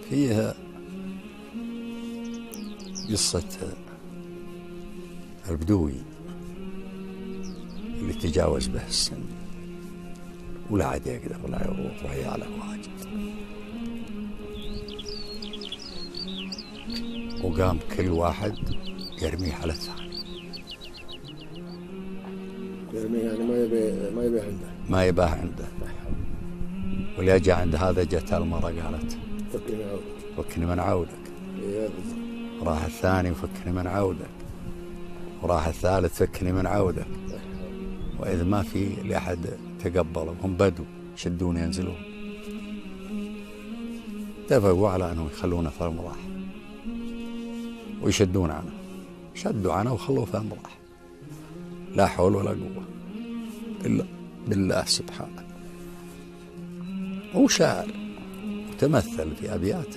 فيها قصة البدوي اللي تجاوز به السن ولا عاد يقدر لا يروح وعياله واجد، وقام كل واحد يرميه على الثاني. يرميه يعني ما يبيه عنده، ما يباه عنده. واللي جاء عند هذا جت المرة قالت فكني من عودك، فكني من عودك. راح الثاني فكني من عودك، وراح الثالث فكني من عودك. وإذا ما في لأحد تقبلوا، هم بدوا يشدون ينزلون، اتفقوا على أنه يخلونه في المراح ويشدون عنه. شدوا عنه وخلوه في المراح، لا حول ولا قوة إلا بالله سبحانه. وشاعر وتمثل في أبيات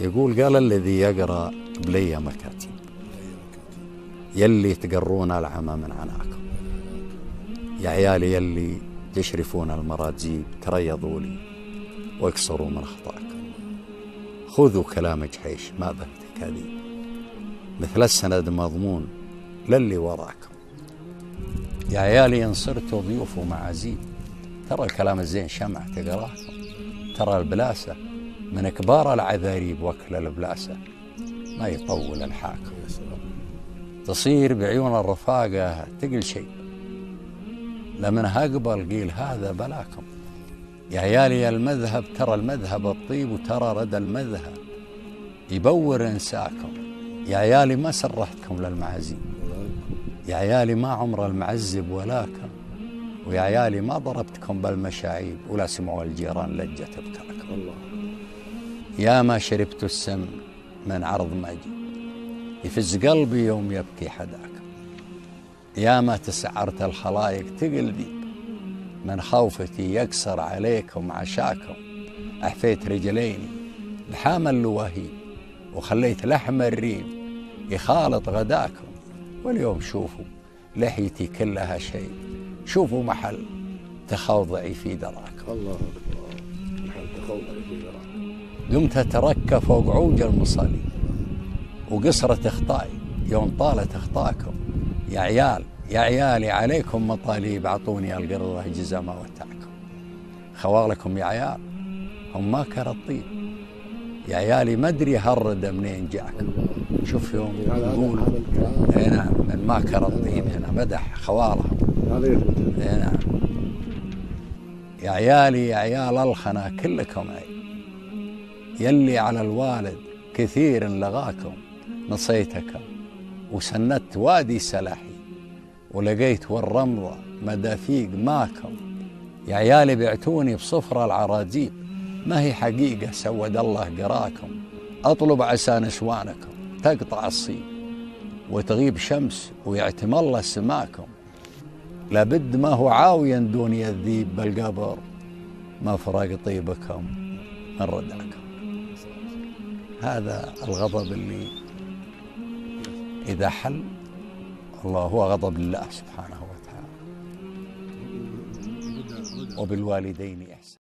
يقول: قال الذي يقرأ بلي مكاتب يلي تقرون العمى من عناكم، يا عيالي يلي تشرفون المراجيب تريضوا لي واكسروا من خطاكم، خذوا كلام جحيش ما به تكاذيب، مثل السند مضمون للي وراكم، يا عيالي إن صرتوا ضيوف ومعازيب، ترى الكلام الزين شمع تقراكم، ترى البلاسة من كبار العذاريب، وكل البلاسة ما يطول الحاكم، تصير بعيون الرفاقة تقل شيء، لمنها أقبل قيل هذا بلاكم، يا عيالي المذهب ترى المذهب الطيب، وترى ردى المذهب يبور إنساكم، يا عيالي ما سرحتكم للمعازيم، يا عيالي ما عمر المعزب ولاكم، ويا عيالي ما ضربتكم بالمشاعيب ولا سمعوا الجيران لجة بكاكم، يا ما شربت السم من عرض مجيد يفز قلبي يوم يبكي حداكم، يا ما تسعرت الخلايق تقلبي من خوفتي يكسر عليكم عشاكم، أحفيت رجليني بحام اللواهي وخليت لحم الريم يخالط غداكم، واليوم شوفوا لحيتي كلها شيء، شوفوا محل تخوضعي في دراكم. الله أكبر، محل تخوضعي في دراكم. قمت أتركى فوق عوج المصلي وقصرت اخطائي يوم طالت اخطاكم، يا عيال يا عيالي عليكم مطاليب، اعطوني القرة جزا ما وتعكم، خوالكم يا عيال هم ما كر الطيب، يا عيالي ما ادري هالرد منين جاكم. شوف يوم يقول هنا من ما كر الطيب، هنا مدح خوالهم. هنا يا عيالي يا عيال الخنا كلكم عيب، يلي على الوالد كثير لغاكم، نصيتكم وسندت وادي سلاحي، ولقيت والرمضة مدافيق ماكم، يا عيالي بعتوني بصفر العراجيب، ما هي حقيقة سود الله قراكم، أطلب عسى نسوانكم تقطع الصيب وتغيب شمس ويعتم الله سماكم، لابد ما هو عاويا دوني الذيب بالقبر، ما فرق طيبكم من رداكم. هذا الغضب اللي إذا حل الله هو غضب الله سبحانه وتعالى. وبالوالدين إحسان.